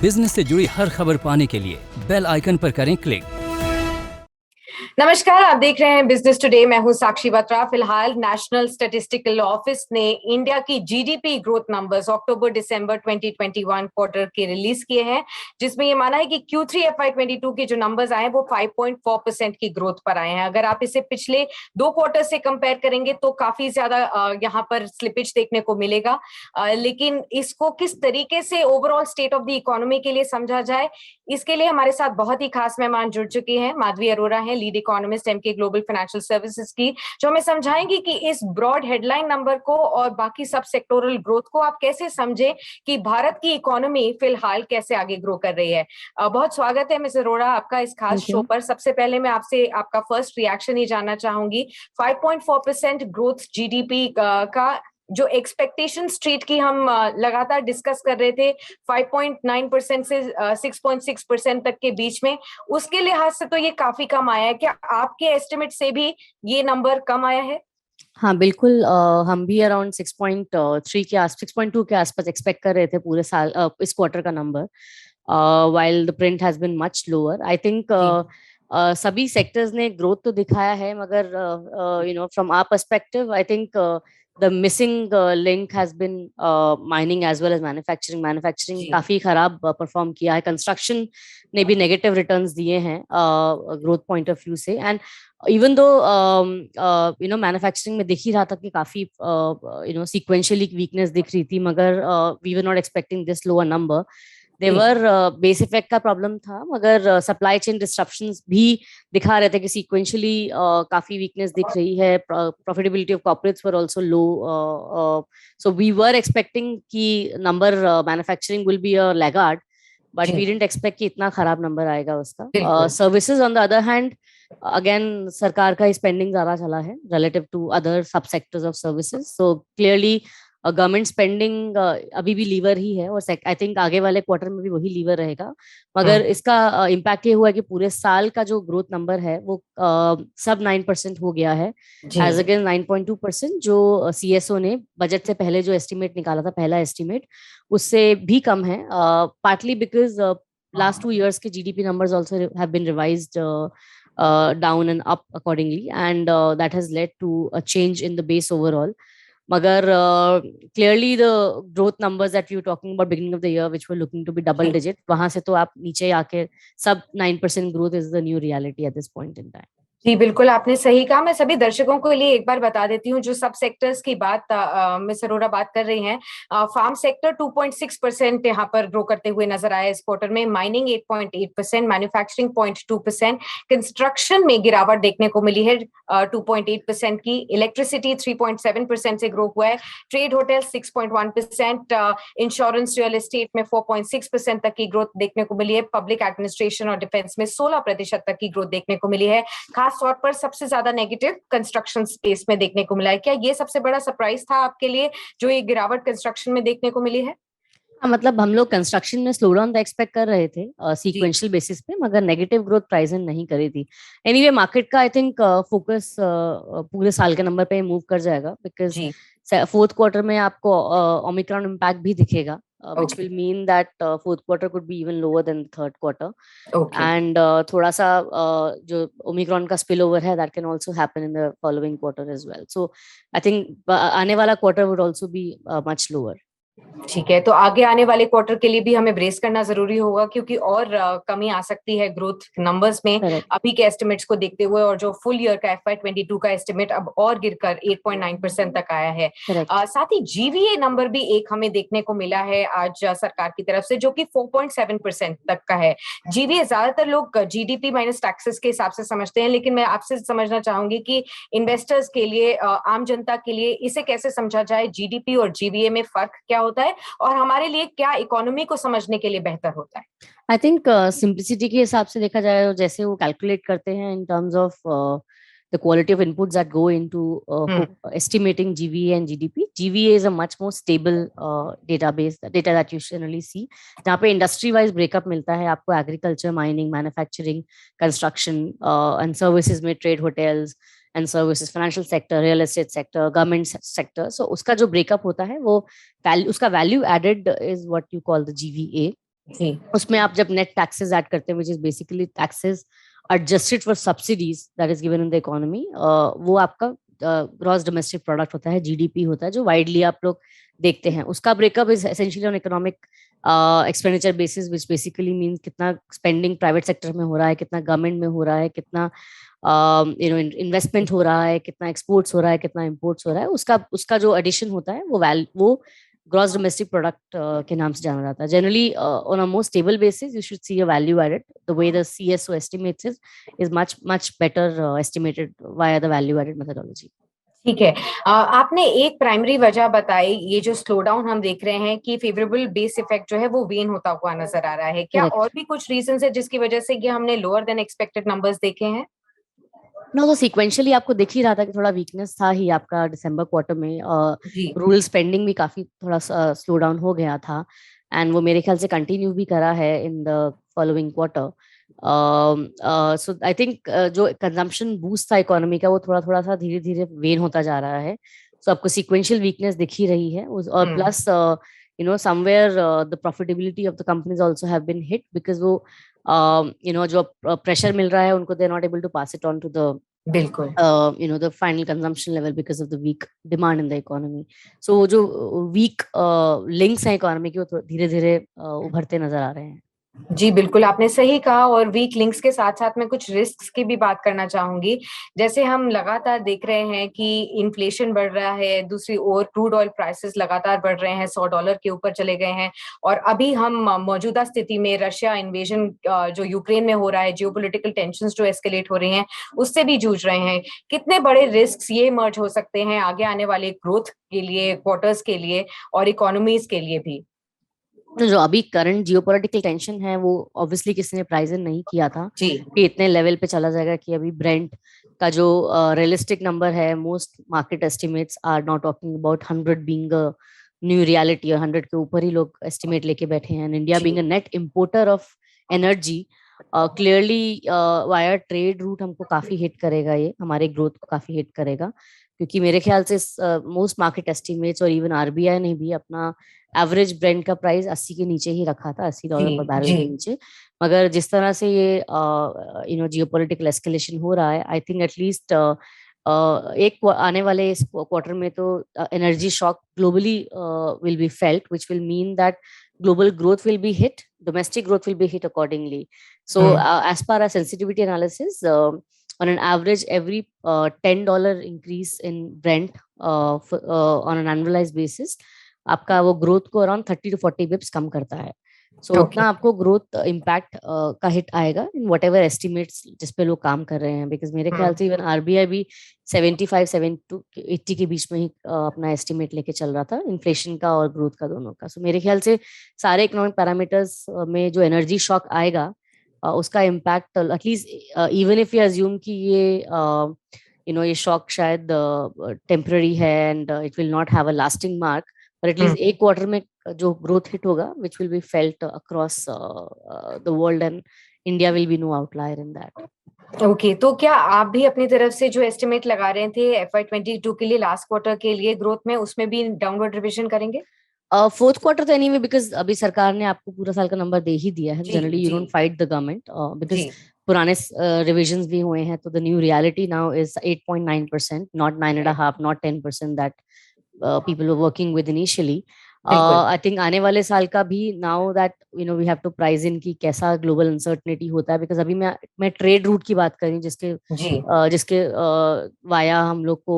Business से जुड़ी हर खबर पाने के लिए बेल आइकन पर करें क्लिक। नमस्कार, आप देख रहे हैं बिजनेस टुडे। मैं हूं साक्षी बत्रा। फिलहाल नेशनल स्टैटिस्टिकल ऑफिस ने इंडिया की जीडीपी ग्रोथ नंबर्स अक्टूबर दिसंबर 2021 क्वार्टर के रिलीज किए हैं, जिसमें ये माना है कि Q3 FY22 के जो नंबर्स आए वो 5.4% की ग्रोथ पर आए हैं। अगर आप इसे पिछले 2 क्वार्टर से कंपेयर करेंगे तो काफी ज्यादा यहाँ पर स्लिपेज देखने को मिलेगा, लेकिन इसको किस तरीके से overall state of the economy के लिए समझा जाए, इसके लिए हमारे साथ बहुत ही खास मेहमान जुड़ चुके हैं। माधवी अरोरा हैं, lead economist Emkay global financial services की, जो हमें समझाएंगी कि इस ब्रॉड हेडलाइन नंबर को और बाकी सब सेक्टोरल ग्रोथ को आप कैसे समझे कि भारत की इकोनॉमी फिलहाल कैसे आगे ग्रो कर रही है। बहुत स्वागत है मिस अरोरा आपका इस खास शो पर। सबसे पहले मैं आपसे आपका फर्स्ट रिएक्शन ही जानना चाहूंगी। 5.4% ग्रोथ जीडीपी का जो एक्सपेक्टेशन स्ट्रीट की हम लगातार डिस्कस कर रहे थे 5.9% से 6.6% तक के बीच में, उसके लिहाज से तो ये काफी कम आया है। क्या आपके एस्टिमेट से भी ये नंबर कम आया है? हाँ बिल्कुल, हम भी अराउंड 6.2 के आसपास एक्सपेक्ट कर रहे थे पूरे साल, इस क्वार्टर का number, while the print has been much lower. I think सभी सेक्टर्स ने ग्रोथ तो दिखाया है, मगर from our perspective I think the missing link has been mining as well as manufacturing काफी खराब परफॉर्म किया है। कंस्ट्रक्शन ने भी नेगेटिव रिटर्न्स दिए हैं ग्रोथ पॉइंट ऑफ व्यू से, एंड इवन दो मैन्युफैक्चरिंग में दिख ही रहा था कि काफी सीक्वेंशियली वीकनेस दिख रही थी, मगर we were not expecting this lower number. There were base effect का प्रॉब्लम था, मगर सप्लाई चेन डिस्ट्रप्शंस भी दिखा रहे थे कि सीक्वेंशियली काफी वीकनेस दिख रही है। Profitability of corporates were also low, so we were expecting कि number manufacturing will be a laggard, but we didn't expect कि इतना खराब नंबर आएगा उसका। Services on the other hand, again सरकार का स्पेंडिंग ज्यादा चला है relative to other sub sectors of services, so clearly government spending अभी भी लीवर ही है, और आई थिंक आगे वाले क्वार्टर में भी वही लीवर रहेगा। मगर इसका इम्पैक्ट ये हुआ है कि पूरे साल का जो ग्रोथ नंबर है वो सब 9% हो गया है, एज अगेंस्ट 9.2% जो सीएसओ ने बजट से पहले जो एस्टिमेट निकाला था, पहला एस्टिमेट, उससे भी कम है। पार्टली बिकॉज last 2 years के GDP numbers also have been revised down and up accordingly, and that has led to a change in the base overall. Magar clearly the growth numbers that we were talking about beginning of the year, which were looking to be double digit, वहां से तो आप नीचे आके सब 9% growth is the new reality at this point in time. जी बिल्कुल, आपने सही कहा। मैं सभी दर्शकों के लिए एक बार बता देती हूँ जो सब सेक्टर्स की बात मिस अरोरा बात कर रही हैं। फार्म सेक्टर 2.6% यहाँ पर ग्रो करते हुए नजर आया इस क्वार्टर में, माइनिंग 8.8%, मैन्युफैक्चरिंग 0.2%, कंस्ट्रक्शन में गिरावट देखने को मिली है 2.8% की, इलेक्ट्रिसिटी 3.7% से ग्रो हुआ है, trade hotel 6.1%, insurance real estate में 4.6% तक की ग्रोथ देखने को मिली है, पब्लिक एडमिनिस्ट्रेशन और डिफेंस में 16% तक की ग्रोथ देखने को मिली है। खास तौर पर सबसे ज्यादा नेगेटिव कंस्ट्रक्शन स्पेस में देखने को मिला है। क्या ये सबसे बड़ा सरप्राइज था आपके लिए जो ये गिरावट कंस्ट्रक्शन में देखने को मिली है? मतलब हम लोग कंस्ट्रक्शन में स्लो डाउन एक्सपेक्ट कर रहे थे सीक्वेंशियल बेसिस पे, मगर नेगेटिव ग्रोथ प्राइजन नहीं करी थी। एनीवे मार्केट का आई थिंक फोकस पूरे साल के नंबर पे मूव कर जाएगा, बिकॉज फोर्थ क्वार्टर में आपको ओमिक्रॉन इम्पैक्ट भी दिखेगा, which will mean that fourth quarter could be even lower than the third quarter. And थोड़ा सा जो ओमिक्रॉन का spill over है, that can also happen in the following quarter as well. So I think आने वाला quarter would also be much lower. ठीक है, तो आगे आने वाले क्वार्टर के लिए भी हमें ब्रेस करना जरूरी होगा, क्योंकि और कमी आ सकती है ग्रोथ नंबर्स में अभी के एस्टिमेट्स को देखते हुए, और जो फुल ईयर का FY22 का एस्टिमेट अब और गिरकर 8.9% तक आया है। साथ ही जीवीए नंबर भी एक हमें देखने को मिला है आज सरकार की तरफ से, जो कि 4.7% तक का है। जीवीए ज्यादातर लोग जीडीपी माइनस टैक्सेस के हिसाब से समझते हैं, लेकिन मैं आपसे समझना चाहूंगी कि इन्वेस्टर्स के लिए, आम जनता के लिए इसे कैसे समझा जाए, जीडीपी और जीवीए में फर्क क्या होता है और हमारे लिए क्या इकोनॉमी को समझने के लिए बेहतर होता है? आई थिंक सिंप्लिसिटी के हिसाब से देखा जाए, जैसे वो कैलकुलेट करते हैं in terms of the quality of inputs that go into estimating GVA and GDP. GVA is a much more stable database, data that you generally see, जहाँ पे industry wise breakup मिलता है आपको, agriculture, mining, manufacturing, construction and services में trade, hotels and services, financial sector, real estate sector, government sector. So उसका जो breakup होता है वो उसका value added is what you call the GVA. जी उसमें आप जब नेट टैक्सेस ऐड करते हैं, which is basically taxes adjusted for subsidies that is given in the economy, वो आपका ग्रॉस डोमेस्टिक प्रोडक्ट होता है, जीडीपी होता है, जो वाइडली आप लोग देखते हैं. उसका breakup is essentially on economic expenditure basis, which basically mean कितना स्पेंडिंग प्राइवेट सेक्टर में हो रहा है, कितना गवर्नमेंट में हो रहा है, कितना इन्वेस्टमेंट हो रहा है, कितना एक्सपोर्ट्स हो रहा है, कितना इम्पोर्ट्स हो रहा है. उसका उसका जो एडिशन होता है वो ग्रॉस डोमेस्टिक प्रोडक्ट के नाम से जाना जाता है. Generally on a more stable basis you should see a value added. The way the CSO estimates is much better estimated via the value added methodology. ठीक है. आपने एक प्राइमरी वजह बताई, ये जो स्लो डाउन हम देख रहे हैं कि फेवरेबल बेस इफेक्ट जो है वो वेन होता हुआ नजर आ रहा है. क्या Correct. और भी कुछ रीजन है जिसकी वजह से ये हमने लोअर देन एक्सपेक्टेड नंबर्स देखे हैं? नो, तो सीक्वेंशियली आपको दिख ही रहा था कि थोड़ा वीकनेस था ही आपका दिसंबर क्वार्टर में. जी रूरल स्पेंडिंग भी काफी थोड़ा स्लो डाउन हो गया था, एंड वो मेरे ख्याल से कंटिन्यू भी करा है in the following quarter. So I think जो कंजम्पशन बूस्ट था इकोनॉमी का, वो थोड़ा थोड़ा सा धीरे धीरे वेन होता जा रहा है. सो आपको सीक्वेंशियल वीकनेस दिख ही रही है. और plus somewhere the profitability of the companies also have been hit because वो जो प्रेशर मिल रहा है उनको, they are not able to pass it on to the बिल्कुल. the final consumption level because of the weak demand in the economy. So जो weak links हैं economy की, वो धीरे धीरे उभरते नजर आ रहे हैं. जी बिल्कुल, आपने सही कहा. और वीक लिंक्स के साथ साथ मैं कुछ रिस्क्स की भी बात करना चाहूंगी. जैसे हम लगातार देख रहे हैं कि इन्फ्लेशन बढ़ रहा है, दूसरी ओर क्रूड ऑयल प्राइसेस लगातार बढ़ रहे हैं, $100 के ऊपर चले गए हैं. और अभी हम मौजूदा स्थिति में रशिया इन्वेजन जो यूक्रेन में हो रहा है, जियोपॉलिटिकल टेंशंस जो एस्केलेट हो रही हैं, उससे भी जूझ रहे हैं. कितने बड़े रिस्क ये इमर्ज हो सकते हैं आगे आने वाले ग्रोथ के लिए, क्वार्टर्स के लिए और इकोनॉमीज के लिए भी? तो जो अभी करंट जियोपॉलिटिकल टेंशन है, वो ऑब्वियसली किसी ने प्राइज इन नहीं किया था जी कि इतने लेवल पे चला जाएगा. कि अभी ब्रेंट का जो रियलिस्टिक नंबर है, most market estimates are not talking about 100 being a new reality, और 100 के ऊपर ही लोग एस्टिमेट लेके बैठे हैं. India being a net importer of energy, clearly via trade route हमको काफी हिट करेगा, ये हमारे ग्रोथ को काफी हिट करेगा. क्योंकि मेरे ख्याल से मोस्ट मार्केट एस्टिमेट्स और इवन आरबीआई ने भी अपना एवरेज ब्रेंट का प्राइस 80 के नीचे ही रखा था, $80 पर बैरल के नीचे. मगर जिस तरह से ये जियोपॉलिटिकल एस्केलेशन हो रहा है, आई थिंक एटलीस्ट एक आने वाले इस क्वार्टर में तो energy shock globally will be felt, which will mean that global growth will be hit, domestic growth will be hit accordingly. So as per our sensitivity analysis, on an average every $10 increase in Brent on an annualized basis, आपका वो growth को around 30 to 40 Bips कम करता है. सो उतना आपको growth impact का hit आएगा in what ever estimates जिस पे लोग काम कर रहे हैं. बिकॉज मेरे ख्याल से इवन आरबीआई भी 75-80 के बीच में ही अपना एस्टिमेट लेके चल रहा था, इन्फ्लेशन का और ग्रोथ का दोनों का. सो मेरे ख्याल से सारे इकोनॉमिक पैरामीटर्स में जो एनर्जी शॉक आएगा, उसका impact at least even if you assume कि ये शॉक शायद टेम्पररी है and it will not have a lasting mark, पर एटलीस्ट एक क्वार्टर में जो ग्रोथ हिट होगा which will be felt across the world, and India will be no outlier in that. Okay तो क्या आप भी अपनी तरफ से जो एस्टिमेट लगा रहे थे FY22 के लिए, लास्ट क्वार्टर के लिए ग्रोथ में, उसमें भी डाउनवर्ड रिविजन करेंगे? फोर्थ क्वार्टर तो एनीवे, बिकॉज अभी सरकार ने आपको पूरा साल का नंबर दे ही दिया है. जनरली यू जी don't fight the government because जी पुराने रिविजन्स भी हुए हैं. तो the new reality now is 8.9%, not 9.5, not 10% that people were working with initially. I think आने वाले साल का भी now that we have to price in कि कैसा global uncertainty होता है. because अभी मैं trade route की बात कर रही हूँ जिसके वाया हम लोग को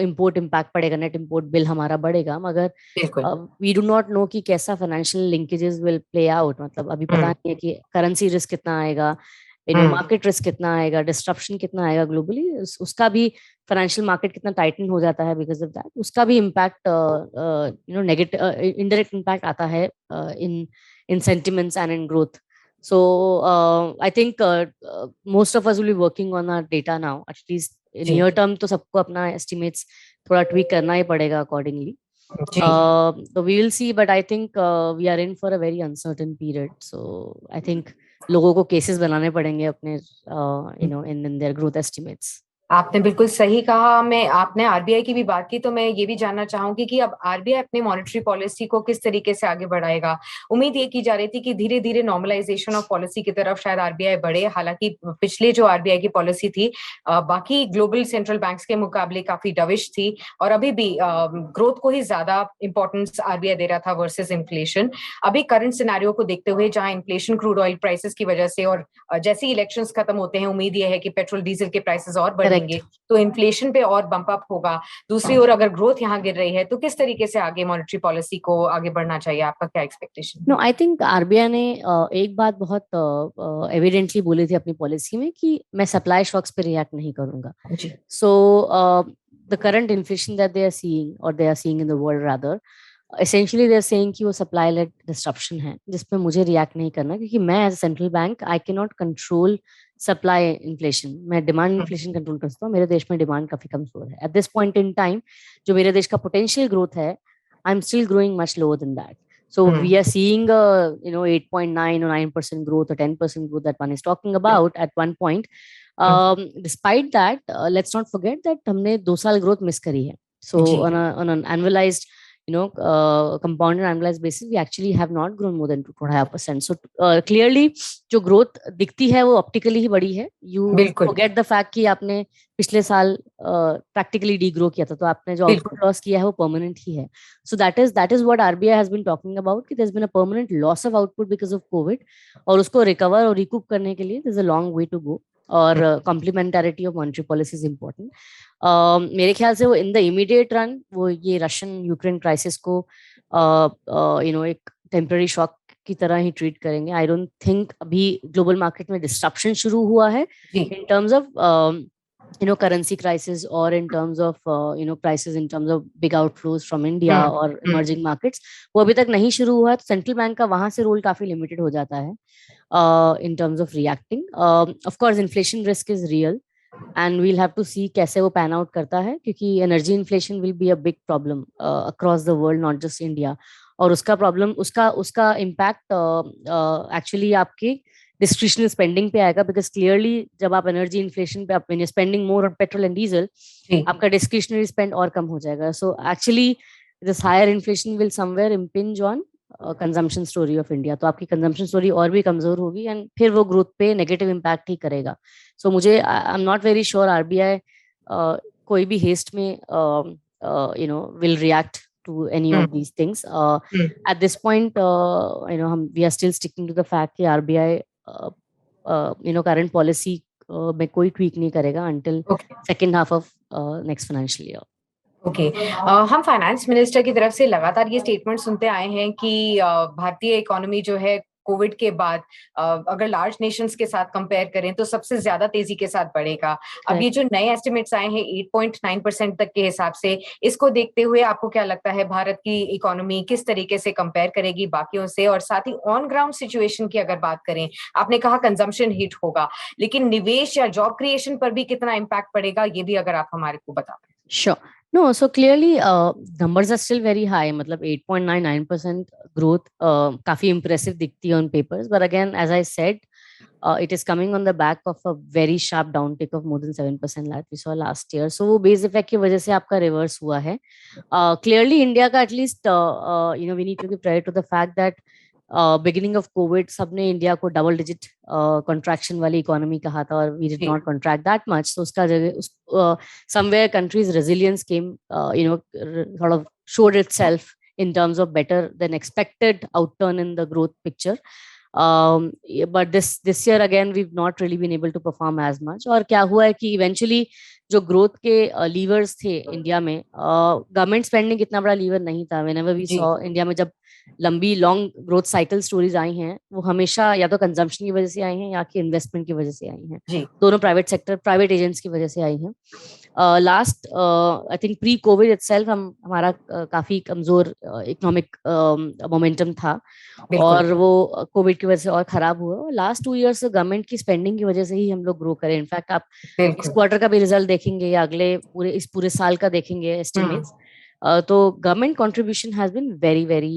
import impact पड़ेगा, net import bill हमारा बढ़ेगा. मगर we do not know कि कैसा financial linkages will play out. मतलब अभी पता नहीं है कि currency risk कितना आएगा, मार्केट रिस्क कितना आएगा, डिस्ट्रप्शन कितना आएगा ग्लोबली, उसका भी फाइनेंशियल मार्केट कितना टाइटन हो जाता है बिकॉज ऑफ दैट, उसका भी इम्पैक्ट नेगेटिव इनडायरेक्ट इम्पैक्ट आता है in sentiments and in growth. So I think most of us will be working on our data now. At least near term तो सबको अपना एस्टिमेट्स थोड़ा ट्वीक करना ही पड़ेगा accordingly. So we will see, but I think we are in for a very uncertain period. So I think लोगों को cases बनाने पड़ेंगे अपने in their growth estimates. आपने बिल्कुल सही कहा। मैं आपने आरबीआई की भी बात की, तो मैं ये भी जानना चाहूंगी कि अब आरबीआई अपनी मॉनेटरी पॉलिसी को किस तरीके से आगे बढ़ाएगा। उम्मीद ये की जा रही थी कि धीरे धीरे नॉर्मलाइजेशन ऑफ पॉलिसी की तरफ शायद आरबीआई बढ़े। हालांकि पिछले जो आरबीआई की पॉलिसी थी बाकी ग्लोबल सेंट्रल बैंक्स के मुकाबले काफी डविश थी, और अभी भी ग्रोथ को ही ज्यादा इंपॉर्टेंस आरबीआई दे रहा था वर्सेस इन्फ्लेशन। अभी करंट सिनेरियो को देखते हुए, जहां इन्फ्लेशन क्रूड ऑयल प्राइसेस की वजह से, और जैसे ही इलेक्शंस खत्म होते हैं, उम्मीद ये है कि पेट्रोल डीजल के प्राइसेस और बढ़ेंगे, करेक्ट। तो इन्फ्लेशन पे और बम्प अप होगा। दूसरी ओर अगर ग्रोथ यहाँ गिर रही है, तो किस तरीके से आगे मॉनेटरी पॉलिसी को आगे बढ़ना चाहिए? आपका क्या एक्सपेक्टेशन नो, है? आई थिंक आरबीआई ने एक बात बहुत एविडेंटली बोली थी अपनी पॉलिसी में कि मैं सप्लाई शॉक्स पे रिएक्ट नहीं करूंगा. जी so the current inflation that they are seeing, और they are seeing in the world rather, essentially they are saying कि वो सप्लाई लेड डिस्ट्रप्शन है जिसपे मुझे रिएक्ट नहीं करना, क्योंकि मैं as central bank I can not control supply inflation. मैं डिमांड इन्फ्लेशन कंट्रोल कर सकता हूँ. मेरे देश में डिमांड काफी कमजोर है at this point in time. जो मेरे देश का पोटेंशियल ग्रोथ है, I am still growing much lower than that. So we are seeing a 8.9 or 9% growth or 10% growth that one is talking about at one point. Despite that, let's not forget that हमने 2 साल growth miss करी है. So ji on an annualized, compounded annualized basis, we actually have not grown more than 2.5%. So clearly जो growth दिखती है वो optically ही बड़ी है. You बिल्कुल forget the fact कि आपने पिछले साल practically degrow किया था, तो आपने जो बिल्कुल output loss किया है वो permanent ही है. So that is what RBI has been talking about, कि there's been a permanent loss of output because of COVID, और उसको recover और recoup करने के लिए there's a long way to go, और complementarity of monetary policy is important. मेरे ख्याल से वो in the immediate run वो ये रशियन यूक्रेन क्राइसिस को एक टेम्पररी शॉक की तरह ही ट्रीट करेंगे. आई डोंट थिंक अभी ग्लोबल मार्केट में डिस्ट्रप्शन शुरू हुआ है in terms of currency crisis, or in terms of crisis in terms of big outflows from India or emerging markets. वो अभी तक नहीं शुरू हुआ है, तो सेंट्रल बैंक का वहां से रोल काफी लिमिटेड हो जाता है in terms of reacting. Of course inflation risk is real, and we'll have to see कैसे वो pan out करता है, क्योंकि energy inflation will be a big problem across the world, not just India. और उसका प्रॉब्लम उसका impact actually आपकी discretionary spending पे आएगा, बिकॉज क्लियरली जब आप एनर्जी इन्फ्लेशन पे आप spending more on petrol and diesel, आपका डिस्क्रिशनरी स्पेंड और कम हो जाएगा. So actually this higher inflation will somewhere impinge on consumption story of India. तो आपकी कंजम्पशन स्टोरी और भी कमजोर होगी, एंड फिर वो ग्रोथ पे नेगेटिव इम्पैक्ट ही करेगा. सो मुझे I am not very sure RBI कोई भी हेस्ट में will react to any of these things. At this point, we are still sticking to the fact कि RBI, current policy में कोई tweak नहीं करेगा until second half of next financial year. Okay हम finance minister की तरफ से लगातार ये स्टेटमेंट सुनते आए हैं कि भारतीय इकोनॉमी जो है कोविड के बाद अगर लार्ज नेशंस के साथ कंपेयर करें तो सबसे ज्यादा तेजी के साथ बढ़ेगा. अब ये जो नए एस्टिमेट्स आए हैं 8.9% तक के हिसाब से, इसको देखते हुए आपको क्या लगता है भारत की इकोनॉमी किस तरीके से कंपेयर करेगी बाकियों से? और साथ ही ऑन ग्राउंड सिचुएशन की अगर बात करें, आपने कहा कंजम्पशन हिट होगा, लेकिन निवेश या जॉब क्रिएशन पर भी कितना इम्पैक्ट पड़ेगा, ये भी अगर आप हमारे को बता दें. Sure. No, so clearly numbers are still very high. मतलब 8.99% growth काफी impressive दिखती है on papers, but again, as I said, it is coming on the back of a very sharp downtick of more than 7% that we saw last year. So वो base effect की वजह से आपका reverse हुआ है. Clearly India का at least we need to give credit to the fact that beginning of Covid सबने India को डबल डिजिट कॉन्ट्रैक्शन वाली इकोनॉमी कहा था, और we did not contract that much. तो उसका जगह somewhere countries resilience came sort of showed itself in terms of better than expected outturn in the growth picture. But this year again we've not really been able to perform as much. और क्या हुआ है कि eventually जो growth के levers थे India में, government spending इतना बड़ा लीवर नहीं था. व्हेनेवर वी सॉ इंडिया में जब लंबी long growth cycle stories I हैं, वो हमेशा या तो कंजम्पशन की वजह से आई हैं या कि इन्वेस्टमेंट की वजह से आई हैं. दोनों प्राइवेट एजेंट्स की वजह से आई हैं. Last I think pre Covid itself हमारा काफी कमजोर इकोनॉमिक मोमेंटम था, और वो कोविड की वजह से और खराब हुआ. लास्ट 2 इयर्स गवर्नमेंट की स्पेंडिंग की वजह से ही हम लोग ग्रो करें. इनफैक्ट आप इस क्वार्टर का भी रिजल्ट देखेंगे या अगले पूरे साल का देखेंगे एस्टिमेट्स, तो government contribution has been very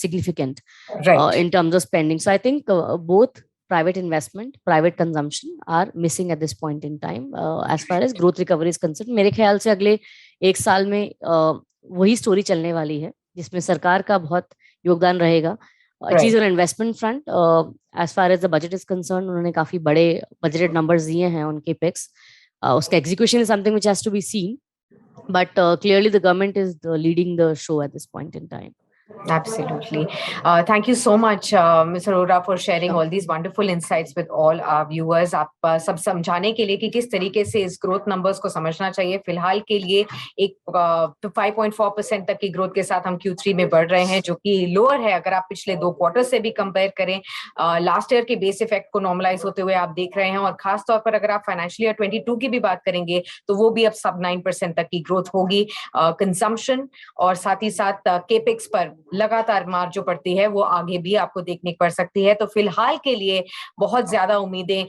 significant in terms of spending. So I think both private investment, private consumption are missing at this point in time as far as growth recovery is concerned. मेरे ख्याल से अगले एक साल में वही story चलने वाली है जिसमें सरकार का बहुत योगदान रहेगा. चीज on investment front, as far as the budget is concern, उन्होंने काफी बड़े बजटेड नंबर्स दिए हैं उनके पेक्स. उसका execution is something which has to be seen, but clearly the government is leading the show at this point in time. Absolutely. Thank you so much, Ms. Arora, for sharing all these wonderful insights with all our viewers. आप सब समझाने के लिए कि किस तरीके से इस ग्रोथ नंबर्स को समझना चाहिए. फिलहाल के लिए एक 5.4% तक की ग्रोथ के साथ हम Q3 में बढ़ रहे हैं, जो कि लोअर है अगर आप पिछले 2 क्वार्टर से भी कंपेयर करें. लास्ट ईयर के बेस इफेक्ट को नॉर्मलाइज होते हुए आप देख रहे हैं, और खास तौर पर अगर आप फाइनेंशियल ईयर 22 की भी बात करेंगे तो वो भी अब सब 9% तक की ग्रोथ होगी. कंजम्पशन और साथ ही साथ केपेक्स पर लगातार मार जो पड़ती है वो आगे भी आपको देखने को पड़ सकती है. तो फिलहाल के लिए बहुत ज्यादा उम्मीदें,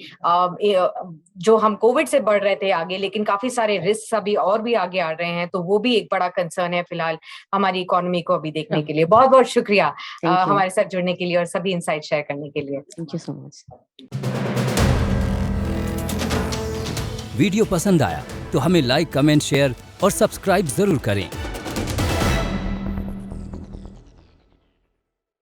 जो हम कोविड से बढ़ रहे थे आगे, लेकिन काफी सारे रिस्क अभी और भी आगे आ रहे हैं, तो वो भी एक बड़ा कंसर्न है फिलहाल हमारी इकोनॉमी को अभी देखने के लिए. बहुत बहुत शुक्रिया हमारे साथ जुड़ने के लिए और सभी इंसाइट शेयर करने के लिए. Thank you so much. Video पसंद आया तो हमें लाइक, कमेंट, शेयर और सब्सक्राइब जरूर करें.